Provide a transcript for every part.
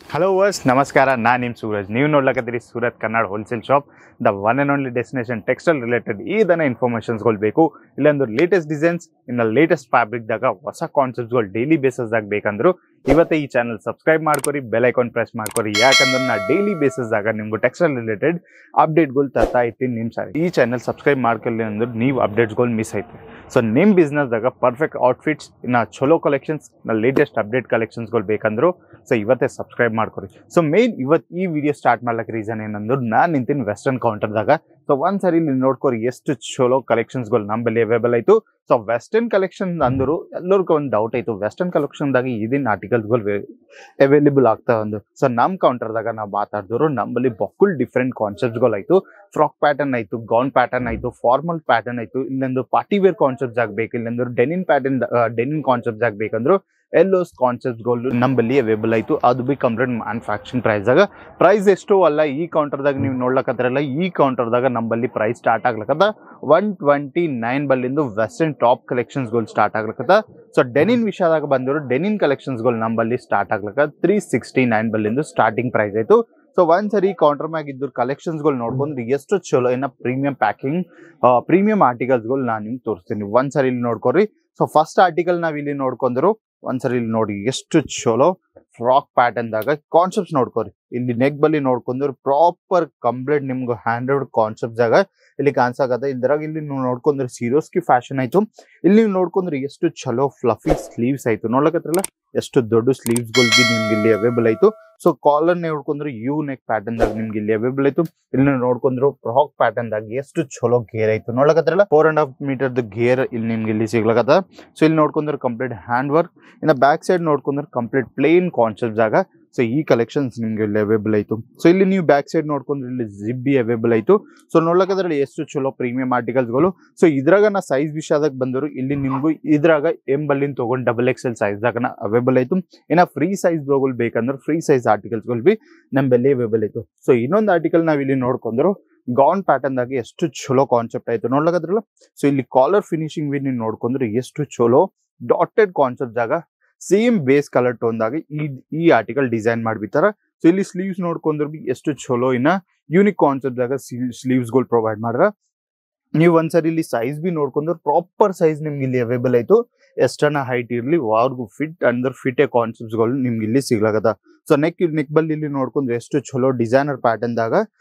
Hello verse ನಮಸ್ಕಾರ ನಾನು ನಿಮ್ಮ ಸೂರಜ್ ನೀವು ನೋಡ್ಲಕತ್ತೀರಿ Surat Kannada wholesale shop the one and only destination textile related ಇದನ್ನ ಇನ್ಫಾರ್ಮೇಷನ್ಸ್ಗಳು ಬೇಕು ಇಲ್ಲೊಂದು ಲೇಟೆಸ್ಟ್ ಡಿಸೈನ್ಸ್ ಇನ್ನು ಲೇಟೆಸ್ಟ್ ಫ್ಯಾಬ್ರಿಕ್ದಾಗ ಹೊಸ ಕಾನ್ಸೆಪ್ಟ್ಸ್ಗಳು ಡೈಲಿ ಬೇಸಸ್ದಾಗ ಬೇಕಂದ್ರು ಇವತ್ತೇ ಈ ಚಾನಲ್ ಸಬ್ಸ್ಕ್ರೈಬ್ ಮಾಡ್ಕೊರಿ ಬೆಲ್ ಐಕಾನ್ ಪ್ರೆಸ್ ಮಾಡ್ಕೊರಿ ಯಾಕಂದ್ರೆ ನಾ ಡೈಲಿ ಬೇಸಸ್ದಾಗ ನಿಮ್ಗೆ ಟೆಕ್ಸ್ಟೈಲ್ ರಿಲೇಟೆಡ್ ಅಪ್ಡೇಟ್ಗಳು ತರ್ತಾ ಇರ್ತೀನಿ ನಿಮ್ಮ ಸಾರಿ ಈ ಚಾನಲ್ ಸಬ್ಸ್ಕ್ರೈಬ್ ಮಾಡ್ಕೊಳ್ಳಿ ಅಂದ್ರೆ ನೀವು ಅಪ್ಡೇಟ್ಸ್ಗಳು ಮಿಸ್ ಆಯ್ತು ಸೊ ನಿಮ್ಮ ಬಿಸ್ನೆಸ್ದಾಗ ಪರ್ಫೆಕ್ಟ್ ಔಟ್ಫಿಟ್ಸ್ ಇನ್ನು ಚಲೋ ಕಲೆಕ್ಷನ್ಸ್ ಇನ್ನು ಲೇಟೆಸ್ಟ್ ಅಪ್ಡೇಟ್ ಕಲೆಕ್ಷನ್ಸ್ಗಳು ಬೇಕಂದ್ರು ಸೊ ಇವತ್ತೇ ಸಬ್ಸ್ಕ್ರೈಬ್ ಮಾಡ್ಕೊರಿ ಸೊ ಮೇನ್ ಇವತ್ತು ಈ ವಿಡಿಯೋ ಸ್ಟಾರ್ಟ್ ಮಾಡ್ಲಿಕ್ಕೆ ರೀಸನ್ ಏನಂದ್ರೆ ನಾನು ನಿಂತೀನಿ ವೆಸ್ಟರ್ನ್ ಕೌಂಟರ್ದಾಗ ಸೊ ಒಂದ್ಸರಿ ಇಲ್ಲಿ ನೋಡ್ಕೊರಿ ಎಷ್ಟು ಚಲೋ ಕಲೆಕ್ಷನ್ಸ್ಗಳು ನಮ್ಮಲ್ಲಿ ಅವೈಲೇಬಲ್ ಆಯಿತು ಸೊ ವೆಸ್ಟರ್ನ್ ಕಲೆಕ್ಷನ್ ಅಂದರು ಎಲ್ಲರಿಗೂ ಒಂದು ಡೌಟ್ ಆಯಿತು ವೆಸ್ಟರ್ನ್ ಕಲೆಕ್ಷನ್ದಾಗ ಇದನ್ನ ಆರ್ಟಿಕಲ್ಸ್ಗಳು ಅವೈಲೇಬಲ್ ಆಗ್ತಾವೆ ಅಂದು ಸೊ ನಮ್ಮ ಕೌಂಟರ್ದಾಗ ನಾವು ಮಾತಾಡಿದ್ರು ನಮ್ಮಲ್ಲಿ ಬಕ್ಕುಲ್ ಡಿಫ್ರೆಂಟ್ ಕಾನ್ಸೆಪ್ಟ್ಸ್ಗಳು ಆಯಿತು ಫ್ರಾಕ್ ಪ್ಯಾಟರ್ನ್ ಆಯಿತು ಗೌನ್ ಪ್ಯಾಟರ್ನ್ ಆಯಿತು ಫಾರ್ಮಲ್ ಪ್ಯಾಟರ್ನ್ ಆಯಿತು ಇಲ್ಲೊಂದು ಪಾರ್ಟಿ ವೇರ್ ಕಾನ್ಸೆಪ್ಟ್ಸ್ ಆಗಬೇಕು ಇಲ್ಲೊಂದು ಡೆನಿನ್ ಪ್ಯಾಟರ್ನ್ ಡೆನಿನ್ ಕಾನ್ಸೆಪ್ಟ್ಸ್ ಆಗಬೇಕಂದ್ರು ಎಲ್ಲೋಸ್ ಕಾನ್ಸೆಪ್ಟ್ಸ್ಗಳು ನಮ್ಮಲ್ಲಿ ಅವೈಲೇಬಲ್ ಆಯಿತು ಅದು ಬಿ ಕಂಪ್ಲೀಟ್ ಮ್ಯಾನುಫ್ಯಾಕ್ಚರಿಂಗ್ ಪ್ರೈಸ್ದಾಗ ಪ್ರೈಸ್ ಎಷ್ಟು ಅಲ್ಲ ಈ ಕೌಂಟರ್ದಾಗ ನೀವು ನೋಡ್ಲಕತ್ತಿರಲ್ಲ ಈ ಕೌಂಟರ್ದಾಗ ನಮ್ಮಲ್ಲಿ ಪ್ರೈಸ್ ಸ್ಟಾರ್ಟ್ ಆಗ್ಲಕ್ಕದ 129 ಬಲ್ಲಿಂದು ವೆಸ್ಟರ್ನ್ ಟಾಪ್ ಕಲೆಕ್ಷನ್ಸ್ಗಳು ಸ್ಟಾರ್ಟ್ ಆಗ್ಲಕ್ಕದ ಸೊ ಡೆನಿನ್ ವಿಷಯದಾಗ ಬಂದರು ಡೆನಿನ್ ಕಲೆಕ್ಷನ್ಸ್ಗಳು ನಮ್ಮಲ್ಲಿ ಸ್ಟಾರ್ಟ್ ಆಗ್ಲಕ್ಕ 369 ಬಲ್ಲಿಂದು ಸ್ಟಾರ್ಟಿಂಗ್ ಪ್ರೈಸ್ ಆಯಿತು ಸೊ ಒಂದ್ಸರಿ ಕೌಂಟರ್ ಮ್ಯಾಗ ಇದ್ದು ಕಲೆಕ್ಷನ್ಸ್ಗಳು ನೋಡ್ಕೊಂಡ್ರೆ ಎಷ್ಟು ಚಲೋ ಏನೋ ಪ್ರೀಮಿಯಂ ಪ್ಯಾಕಿಂಗ್ ಪ್ರೀಮಿಯಂ ಆರ್ಟಿಕಲ್ಸ್ಗಳು ನಾನು ನಿಮ್ಗೆ ತೋರಿಸ್ತೀನಿ ಒಂದ್ಸರಿ ಇಲ್ಲಿ ನೋಡ್ಕೊರಿ ಸೊ ಫಸ್ಟ್ ಆರ್ಟಿಕಲ್ ನಾವು ಇಲ್ಲಿ ನೋಡ್ಕೊಂಡ್ರು ಒಂದ್ಸರಿ ಇಲ್ಲಿ ನೋಡಿ ಎಷ್ಟು ಚಲೋ ಫ್ರಾಕ್ ಪ್ಯಾಟರ್ನ್ದಾಗ ಕಾನ್ಸೆಪ್ಟ್ಸ್ ನೋಡ್ಕೊರಿ ಇಲ್ಲಿ ನೆಕ್ ಬಲ್ಲಿ ನೋಡ್ಕೊಂಡ್ರೆ ಪ್ರಾಪರ್ ಕಂಪ್ಲೀಟ್ ನಿಮ್ಗೆ ಹ್ಯಾಂಡೆಡ್ ಕಾನ್ಸೆಪ್ಟ್ಸ್ ಆಗ ಇಲ್ಲಿ ಕಾಣಿಸಾಗತ್ತೆ ಇದ್ರಾಗ ಇಲ್ಲಿ ನೀವು ನೋಡ್ಕೊಂಡ್ರೆ ಸೀರೋಸ್ಕಿ ಫ್ಯಾಷನ್ ಆಯ್ತು ಇಲ್ಲಿ ನೀವು ನೋಡ್ಕೊಂಡ್ರೆ ಎಷ್ಟು ಚಲೋ ಫ್ಲಫಿ ಸ್ಲೀವ್ಸ್ ಆಯ್ತು ನೋಡ್ಲಕತ್ರಲ್ಲ ಎಷ್ಟು ದೊಡ್ಡ ಸ್ಲೀವ್ಸ್ಗಳು ಬಿ ನಿಮ್ಗೆ ಇಲ್ಲಿ ಅವೈಲೇಬಲ್ ಆಯ್ತು ಸೊ ಕಾಲರ್ ನೋಡ್ಕೊಂಡ್ರೆ ಯು ನೆಕ್ ಪ್ಯಾಟರ್ನ್ ದಾಗ ನಿಮ್ಗೆ ಇಲ್ಲಿ ಅವೈಲೇಬಲ್ ಆಯ್ತು ಇಲ್ಲಿ ನೋಡ್ಕೊಂಡ್ರು ಫ್ರಾಕ್ ಪ್ಯಾಟರ್ನ್ ದಾಗ ಎಷ್ಟು ಚಲೋ ಗೇರ್ ಆಯ್ತು ನೋಡ್ಲಕತ್ರಲ್ಲ 4.5 ಮೀಟರ್ ಗೇರ್ ಇಲ್ಲಿ ನಿಮ್ಗೆ ಇಲ್ಲಿ ಸಿಗ್ಲಕತ್ತ ಸೊ ಇಲ್ಲಿ ನೋಡ್ಕೊಂಡ್ರೆ ಕಂಪ್ಲೀಟ್ ಹ್ಯಾಂಡ್ ವರ್ಕ್ ಇನ್ನು ಬ್ಯಾಕ್ ಸೈಡ್ ನೋಡ್ಕೊಂಡ್ರೆ ಕಂಪ್ಲೀಟ್ ಪ್ಲೇನ್ ಕಾನ್ಸೆಪ್ಟ್ಸ್ ಆಗ ಸೊ ಈ ಕಲೆಕ್ಷನ್ಸ್ ನಿಮ್ಗೆ ಇಲ್ಲಿ ಅವೈಲೇಬಲ್ ಆಯ್ತು ಸೊ ಇಲ್ಲಿ ನೀವು ಬ್ಯಾಕ್ ಸೈಡ್ ನೋಡ್ಕೊಂಡ್ರೆ ಇಲ್ಲಿ ಜಿಬ್ಬಿ ಅವೈಲೇಬಲ್ ಆಯ್ತು ಸೊ ನೋಡ್ಲಕದ್ರಲ್ಲಿ ಎಷ್ಟು ಚಲೋ ಪ್ರೀಮಿಯಂ ಆರ್ಟಿಕಲ್ಸ್ಗಳು ಸೊ ಇದ್ರಾಗ ನಾ ಸೈಜ್ ವಿಷಯದಾಗ ಬಂದರು ಇಲ್ಲಿ ನಿಮ್ಗೂ ಇದ್ರಾಗ ಎಂಬಲ್ಲಿಂದ ತಗೊಂಡು XXL ಸೈಜ್ದಾಗ ಅವೈಲೇಬಲ್ ಆಯ್ತು ಇನ್ನ ಫ್ರೀ ಸೈಜ್ ಗಳು ಬೇಕಂದ್ರೆ ಫ್ರೀ ಸೈಜ್ ಆರ್ಟಿಕಲ್ಸ್ಗಳು ಬಿ ನಮ್ಮಲ್ಲಿ ಅವೈಲೇಬಲ್ ಆಯ್ತು ಸೊ ಇನ್ನೊಂದು ಆರ್ಟಿಕಲ್ ನಾವ್ ಇಲ್ಲಿ ನೋಡ್ಕೊಂಡ್ರು ಗೌನ್ ಪ್ಯಾಟರ್ನ್ ದಾಗ ಎಷ್ಟು ಚಲೋ ಕಾನ್ಸೆಪ್ಟ್ ಆಯ್ತು ನೋಡ್ಲಕದ್ರಲ್ಲ ಸೊ ಇಲ್ಲಿ ಕಾಲರ್ ಫಿನಿಶಿಂಗ್ ವಿ ನೀವು ನೋಡ್ಕೊಂಡ್ರೆ ಎಷ್ಟು ಚಲೋ ಡಾಟೆಡ್ ಕಾನ್ಸೆಪ್ಟ್ ಆಗ ಸೇಮ್ ಬೇಸ್ ಕಲರ್ ಟೋನ್ದಾಗ ಈ ಆರ್ಟಿಕಲ್ ಡಿಸೈನ್ ಮಾಡ್ಬಿಟ್ಟಾರ ಸೊ ಇಲ್ಲಿ ಸ್ಲೀವ್ಸ್ ನೋಡ್ಕೊಂಡ್ರೆ ಬಿ ಎಷ್ಟು ಚಲೋ ಇನ್ನ ಯೂನಿಕ್ ಕಾನ್ಸೆಪ್ಟ್ ದಾಗ ಸ್ಲೀವ್ಸ್ಗಳು ಪ್ರೊವೈಡ್ ಮಾಡ್ರ ನೀವು ಒಂದ್ಸರಿ ಇಲ್ಲಿ ಸೈಜ್ ಬಿ ನೋಡ್ಕೊಂಡ್ರೆ ಪ್ರಾಪರ್ ಸೈಜ್ ನಿಮ್ಗೆ ಇಲ್ಲಿ ಅವೈಲೇಬಲ್ ಆಯ್ತು ಎಷ್ಟನ್ನ ಹೈಟ್ ಇರ್ಲಿ ವಾರ್ಗು ಫಿಟ್ ಅಂದ್ರೆ ಫಿಟ್ ಕಾನ್ಸೆಪ್ಟ್ಸ್ಗಳು ನಿಮ್ಗೆ ಇಲ್ಲಿ ಸಿಗ್ಲಾಗದ ಸೊ ನೆಕ್ ಬಲ್ಲಿ ಇಲ್ಲಿ ನೋಡ್ಕೊಂಡ್ರೆ ಎಷ್ಟು ಚಲೋ ಡಿಸೈನರ್ ಪ್ಯಾಟರ್ನ್ ದಾಗ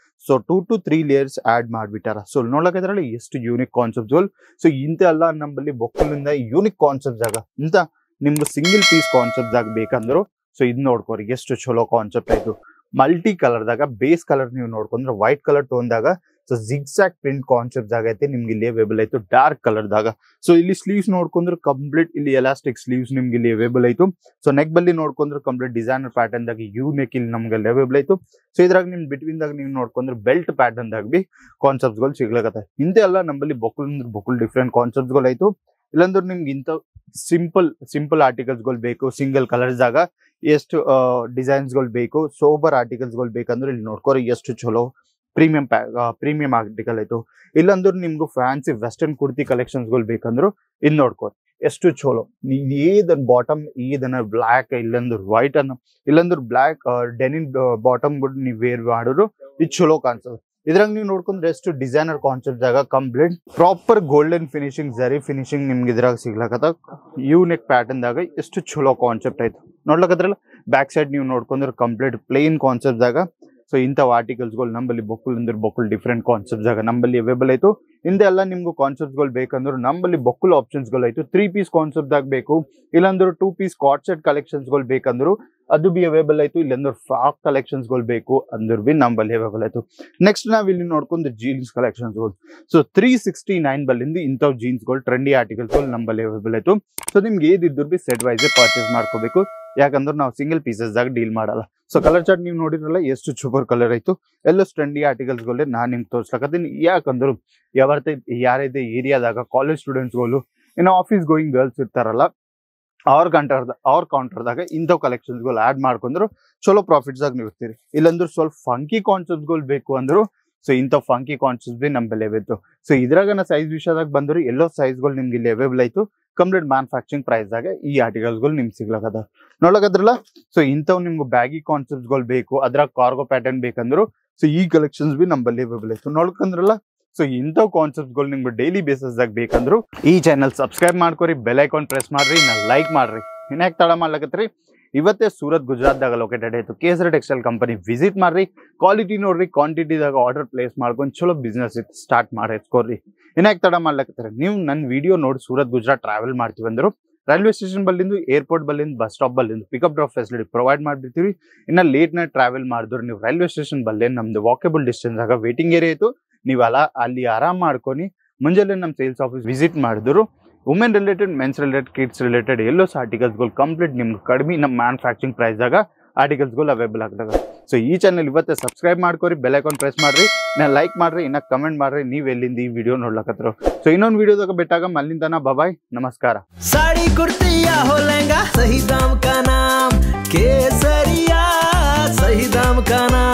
ಸೊ 2 to 3 ಲೇಯರ್ಸ್ ಆಡ್ ಮಾಡ್ಬಿಟ್ಟಾರ ಸೊ ನೋಡ್ಲಕದ್ರಲ್ಲಿ ಎಷ್ಟು ಯೂನಿಕ್ ಕಾನ್ಸೆಪ್ಟ್ಸ್ಗಳು ಸೊ ಇಂತ ಎಲ್ಲ ನಮ್ಮಲ್ಲಿ ಬೊಕ್ಕಲಿಂದ ಯೂನಿಕ್ ಕಾನ್ಸೆಪ್ಟ್ಸ್ ಆಗ ಇಂತ ನಿಮ್ಗೆ ಸಿಂಗಲ್ ಪೀಸ್ ಕಾನ್ಸೆಪ್ಟ್ ಆಗ ಬೇಕಂದ್ರು ಸೊ ಇದ್ ನೋಡ್ಕೋರಿ ಎಷ್ಟು ಚಲೋ ಕಾನ್ಸೆಪ್ಟ್ ಆಯ್ತು ಮಲ್ಟಿ ಕಲರ್ದಾಗ ಬೇಸ್ ಕಲರ್ ನೀವು ನೋಡ್ಕೊಂಡ್ರೆ ವೈಟ್ ಕಲರ್ ಟೋನ್ದಾಗ ಸೊ ಜಿಗ್ಸಾಕ್ ಪ್ರಿಂಟ್ ಕಾನ್ಸೆಪ್ಟ್ ಆಗೈತೆ ನಿಮ್ಗೆ ಇಲ್ಲಿ ಅವೈಲೇಬಲ್ ಆಯ್ತು ಡಾರ್ಕ್ ಕಲರ್ದಾಗ ಸೊ ಇಲ್ಲಿ ಸ್ಲೀವ್ಸ್ ನೋಡ್ಕೊಂಡ್ರೆ ಕಂಪ್ಲೀಟ್ ಇಲ್ಲಿ ಎಲಾಸ್ಟಿಕ್ ಸ್ಲೀವ್ಸ್ ನಿಮ್ಗೆ ಇಲ್ಲಿ ಅವೈಲೇಬಲ್ ಆಯ್ತು ಸೊ ನೆಕ್ ಬಲ್ಲಿ ನೋಡ್ಕೊಂಡ್ರೆ ಕಂಪ್ಲೀಟ್ ಡಿಸೈನರ್ ಪ್ಯಾಟರ್ನ್ ದಾಗ ಯು ನೆಕ್ ಇಲ್ಲಿ ನಮ್ಗೆ ಅಲ್ಲಿ ಅವೈಲೇಬಲ್ ಆಯ್ತು ಸೊ ಇದ್ರಾಗ ನಿಮ್ ಬಿಟ್ವೀನ್ ದಾಗ ನೀವು ನೋಡ್ಕೊಂಡ್ರೆ ಬೆಲ್ಟ್ ಪ್ಯಾಟರ್ನ್ ದಾಗ ಬಿ ಕಾನ್ಸೆಪ್ಟ್ಸ್ಗಳು ಸಿಗ್ಲಕತ್ತ ಇಂತೆ ಎಲ್ಲ ನಮ್ಮಲ್ಲಿ ಬೊಕ್ಕಲ್ ಡಿಫ್ರೆಂಟ್ ಕಾನ್ಸೆಪ್ಟ್ಸ್ಗಳು ಆಯ್ತು ಇಲ್ಲಾಂದ್ರೆ ನಿಮ್ಗೆ ಇಂಥ ಸಿಂಪಲ್ ಆರ್ಟಿಕಲ್ಸ್ಗಳು ಬೇಕು ಸಿಂಗಲ್ ಕಲರ್ಸ್ದಾಗ ಎಷ್ಟು ಡಿಸೈನ್ಸ್ಗಳು ಬೇಕು ಸೋಬರ್ ಆರ್ಟಿಕಲ್ಸ್ಗಳು ಬೇಕಂದ್ರೆ ಇಲ್ಲಿ ನೋಡ್ಕೋರಿ ಎಷ್ಟು ಚಲೋ ಪ್ರೀಮಿಯಂ ಆರ್ಟಿಕಲ್ ಆಯ್ತು ಇಲ್ಲಾಂದ್ರೆ ನಿಮ್ಗೂ ಫ್ಯಾನ್ಸಿ ವೆಸ್ಟರ್ನ್ ಕುರ್ತಿ ಕಲೆಕ್ಷನ್ಸ್ಗಳು ಬೇಕಂದ್ರು ಇಲ್ಲಿ ನೋಡ್ಕೋರಿ ಎಷ್ಟು ಚಲೋ ಏದನ್ ಬಾಟಮ್ ಇದನ್ನ ಬ್ಲಾಕ್ ಇಲ್ಲಂದ್ರೆ ವೈಟ್ ಅನ್ನ ಇಲ್ಲಂದ್ರೆ ಬ್ಲಾಕ್ ಡೆನಿನ್ ಬಾಟಮ್ ನೀವು ವೇರ್ ಮಾಡಿದ್ರು ಇದು ಚಲೋ ಕಾಣಿಸ್ತದೆ ಇದ್ರಾಗ ನೀವು ನೋಡ್ಕೊಂಡ್ರೆ ಎಷ್ಟು ಡಿಸೈನರ್ ಕಾನ್ಸೆಪ್ಟ್ ಆಗ ಕಂಪ್ಲೀಟ್ ಪ್ರಾಪರ್ ಗೋಲ್ಡನ್ ಫಿನಿಶಿಂಗ್ ಜರಿ ಫಿನಿಶಿಂಗ್ ನಿಮ್ಗೆ ಇದ್ರಾಗ ಸಿಗ್ಲಕತ್ತ ಯು ನೆಕ್ ಪ್ಯಾಟರ್ನ್ ದಾಗ ಎಷ್ಟು ಚಲೋ ಕಾನ್ಸೆಪ್ಟ್ ಆಯ್ತು ನೋಡ್ಲಕದ್ರಲ್ಲ ಬ್ಯಾಕ್ ಸೈಡ್ ನೀವು ನೋಡ್ಕೊಂಡ್ರೆ ಕಂಪ್ಲೀಟ್ ಪ್ಲೇನ್ ಕಾನ್ಸೆಪ್ಟ್ ಆಗ ಸೊ ಇಂಥವು ಆರ್ಟಿಕಲ್ಸ್ಗಳು ನಮ್ಮಲ್ಲಿ ಬೊಕ್ಕಲ್ ಡಿಫ್ರೆಂಟ್ ಕಾನ್ಸೆಪ್ಟ್ಸ್ ಆಗ ನಮ್ಮಲ್ಲಿ ಅವೈಲೇಬಲ್ ಆಯ್ತು ಹಿಂದೆಲ್ಲ ನಿಮ್ಗೂ ಕಾನ್ಸೆಪ್ಟ್ಸ್ಗಳು ಬೇಕಂದ್ರೆ ನಮ್ಮಲ್ಲಿ ಬೊಕ್ಕಲ್ ಆಪ್ಷನ್ಸ್ಗಳು ಆಯ್ತು 3 ಪೀಸ್ ಕಾನ್ಸೆಪ್ಟ್ ಆಗ ಬೇಕು ಇಲ್ಲಾಂದ್ರೆ 2 ಪೀಸ್ ಕಾರ್ಡ್ ಸೆಟ್ ಕಲೆಕ್ಷನ್ಸ್ಗಳು ಬೇಕಂದ್ರು ಅದು ಬಿ ಅವೈಲೇಬಲ್ ಆಯ್ತು ಇಲ್ಲಂದ್ರೆ ಫ್ರಾಕ್ ಕಲೆಕ್ಷನ್ಸ್ಗಳು ಬೇಕು ಅಂದ್ರೆ ಬಿ ನಮ್ಮಲ್ಲಿ ಅವೈಲೇಬಲ್ ಆಯ್ತು ನೆಕ್ಸ್ಟ್ ನಾವ್ ಇಲ್ಲಿ ನೋಡ್ಕೊಂಡು ಜೀನ್ಸ್ ಕಲೆಕ್ಷನ್ಸ್ಗಳು ಸೊ 369 ಬಲ್ಲಿಂದ ಇಂಥವು ಜೀನ್ಸ್ಗಳು ಟ್ರೆಂಡಿ ಆರ್ಟಿಕಲ್ಸ್ಗಳು ನಮ್ಮಲ್ಲಿ ಅವೈಲೇಬಲ್ ಆಯ್ತು ಸೊ ನಿಮ್ಗೆ ಏದಿದ್ರು ಬಿ ಸೆಟ್ ವೈಸ್ ಪರ್ಚೇಸ್ ಮಾಡ್ಕೋಬೇಕು ಯಾಕಂದ್ರೆ ನಾವು ಸಿಂಗಲ್ ಪೀಸಸ್ ದಾಗ ಡೀಲ್ ಮಾಡಲ್ಲ ಸೊ ಕಲರ್ ಚಾರ್ಟ್ ನೀವು ನೋಡಿರಲ್ಲ ಎಷ್ಟು ಸೂಪರ್ ಕಲರ್ ಆಯ್ತು ಎಲ್ಲ ಟ್ರೆಂಡಿ ಆರ್ಟಿಕಲ್ಸ್ಗಳೇ ನಾನು ನಿಮ್ಗೆ ತೋರ್ಸ್ಲಕತ್ತೀನಿ ಯಾಕಂದ್ರೆ ಯಾರೈತೆ ಏರಿಯಾದಾಗ ಕಾಲೇಜ್ ಸ್ಟೂಡೆಂಟ್ಸ್ಗಳು ಇನ್ನು ಆಫೀಸ್ ಗೋಯಿಂಗ್ ಗರ್ಲ್ಸ್ ಇರ್ತಾರಲ್ಲ ಅವ್ರ ಕೌಂಟರ್ದಾಗ ಇಂಥವ್ ಕಲೆಕ್ಷನ್ಸ್ಗಳು ಆಡ್ ಮಾಡ್ಕೊಂಡ್ರು ಚಲೋ ಪ್ರಾಫಿಟ್ಸ್ ಆಗಿ ನೀವು ಇರ್ತೀರಿ ಇಲ್ಲಾಂದ್ರೆ ಸ್ವಲ್ಪ ಫಂಕಿ ಕಾನ್ಸೆಪ್ಟ್ಸ್ಗಳು ಬೇಕು ಅಂದ್ರು ಸೊ ಇಂಥ ಫಂಕಿ ಕಾನ್ಸೆಪ್ಟ್ಸ್ ಬಿ ನಮ್ಮ ಬೆಲೆ ಬಿತ್ತು. ಸೊ ಇದ್ರಾಗ ಸೈಜ್ ವಿಷಯದಾಗ ಬಂದ್ರೆ ಎಲ್ಲೋ ಸೈಜ್ಗಳು ನಿಮ್ಗೆ ಇಲ್ಲಿ ಅವೈಲೇಬಲ್ ಆಯ್ತು ಕಂಪ್ಲೀಟ್ ಮ್ಯಾನುಫ್ಯಾಕ್ಚರಿಂಗ್ ಪ್ರೈಸ್ ದಾಗ ಈ ಆರ್ಟಿಕಲ್ಸ್ಗಳು ನಿಮ್ಗೆ ಸಿಗ್ಲಕದ ನೋಡ್ಲಕದ್ರಲ್ಲ. ಸೊ ಇಂಥವ್ ನಿಮ್ಗೆ ಬ್ಯಾಗಿ ಕಾನ್ಸೆಪ್ಟ್ಸ್ಗಳು ಬೇಕು ಅದ್ರಾಗ ಕಾರ್ಗೋ ಪ್ಯಾಟರ್ನ್ ಬೇಕಂದ್ರು ಸೊ ಈ ಕಲೆಕ್ಷನ್ಸ್ ಬಿ ನಮ್ಮಲ್ಲಿ ಅವೈಲೇಬಲ್ ಆಯ್ತು ನೋಡ್ಕಂದ್ರಲ್ಲ. ಸೊ ಇಂಥವ್ ಕಾನ್ಸೆಪ್ಟ್ಸ್ಗಳು ನಿಮ್ಗೆ ಡೈಲಿ ಬೇಸಿಸ್ದಾಗ ಬೇಕಂದ್ರು ಈ ಚಾನಲ್ ಸಬ್ಸ್ಕ್ರೈಬ್ ಮಾಡ್ಕೊರಿ, ಬೆಲ್ ಐಕಾನ್ ಪ್ರೆಸ್ ಮಾಡ್ರಿ, ಲೈಕ್ ಮಾಡ್ರಿ. ಇನ್ಯಾಕ್ ತಡ ಮಾಡ್ಲಕತ್ರಿ, ಇವತ್ತೇ ಸೂರತ್ ಗುಜರಾತ್ದಾಗ ಲೊಕೇಟೆಡ್ ಆಯ್ತು ಕೇಸರಿ ಟೆಕ್ಸ್ಟೈಲ್ ಕಂಪನಿ ವಿಸಿಟ್ ಮಾಡ್ರಿ, ಕ್ವಾಲಿಟಿ ನೋಡ್ರಿ, ಕ್ವಾಂಟಿಟಿದಾಗ ಆರ್ಡರ್ ಪ್ಲೇಸ್ ಮಾಡ್ಕೊಂಡು ಚಲೋ ಬಿಸ್ನೆಸ್ ಸ್ಟಾರ್ಟ್ ಮಾಡಿ ಎತ್ಕೊಡ್ರಿ. ಇನ್ಯಾಕ್ ತಡ ಮಾಡ್ಲಕತ್ತಾರೆ, ನೀವು ನನ್ನ ವಿಡಿಯೋ ನೋಡಿ ಸೂರತ್ ಗುಜರಾತ್ ಟ್ರಾವೆಲ್ ಮಾಡ್ತೀವಿ ಅಂದ್ರು ರೈಲ್ವೆ ಸ್ಟೇಷನ್ ಬಲ್ಲಿಂದು, ಏರ್ಪೋರ್ಟ್ ಬಲ್ಲಿಂದ, ಬಸ್ ಸ್ಟಾಪ್ ಬಲ್ಲಿಂದ ಪಿಕಪ್ ಡ್ರಾಪ್ ಫೆಸಿಲಿಟಿ ಪ್ರೊವೈಡ್ ಮಾಡಿರ್ತೀವಿ. ಇನ್ನ ಲೇಟ್ ನೈಟ್ ಟ್ರಾವೆಲ್ ಮಾಡಿದ್ರು ನೀವು ರೈಲ್ವೆ ಸ್ಟೇಷನ್ ಬಲ್ಲೇ ನಮ್ದು ವಾಕೇಬಲ್ ಡಿಸ್ಟೆನ್ಸ್ ಆಗ ವೇಟಿಂಗ್ ಏರಿಯಾ ಇತ್ತು, ನೀವು ಅಲ್ಲಿ ಆರಾಮ್ ಮಾಡ್ಕೊಂಡು ಮುಂಜಾನೆ ನಮ್ಮ ಸೇಲ್ಸ್ ಆಫೀಸ್ ವಿಸಿಟ್ ಮಾಡಿದ್ರು women related, men's related, kids related ಎಲ್ಲೋ ಆರ್ಟಿಕಲ್ಸ್ಗಳು ಕಂಪ್ಲೀಟ್ ನಿಮ್ಗೆ ಕಡಿಮೆ ನಮ್ಮ ಮ್ಯಾನುಫ್ಯಾಕ್ಚರಿಂಗ್ ಪ್ರೈಸ್ದಾಗ ಆರ್ಟಿಕಲ್ಸ್ಗಳು ಅವೈಲೇಬಲ್ ಆಗ್ತದೆ. ಸೊ ಈ ಚಾನಲ್ ಇವತ್ತೇ ಸಬ್ಸ್ಕ್ರೈಬ್ ಮಾಡ್ಕೊರಿ, ಬೆಲ್ ಐಕಾನ್ ಪ್ರೆಸ್ ಮಾಡ್ರಿ, ಲೈಕ್ ಮಾಡ್ರಿ, ಇನ್ನ ಕಮೆಂಟ್ ಮಾಡ್ರಿ ನೀವು ಎಲ್ಲಿಂದ ಈ ವಿಡಿಯೋ ನೋಡ್ಲಕತ್ರು. ಸೊ ಇನ್ನೊಂದು ವಿಡಿಯೋದಾಗ ಬೆಟ್ಟಾಗ ಅಲ್ಲಿಂದನ ಬಾಯ್, ನಮಸ್ಕಾರ. साड़ी कुर्ती या हो लहंगा सही दाम का नाम केसरिया, सही दाम का नाम।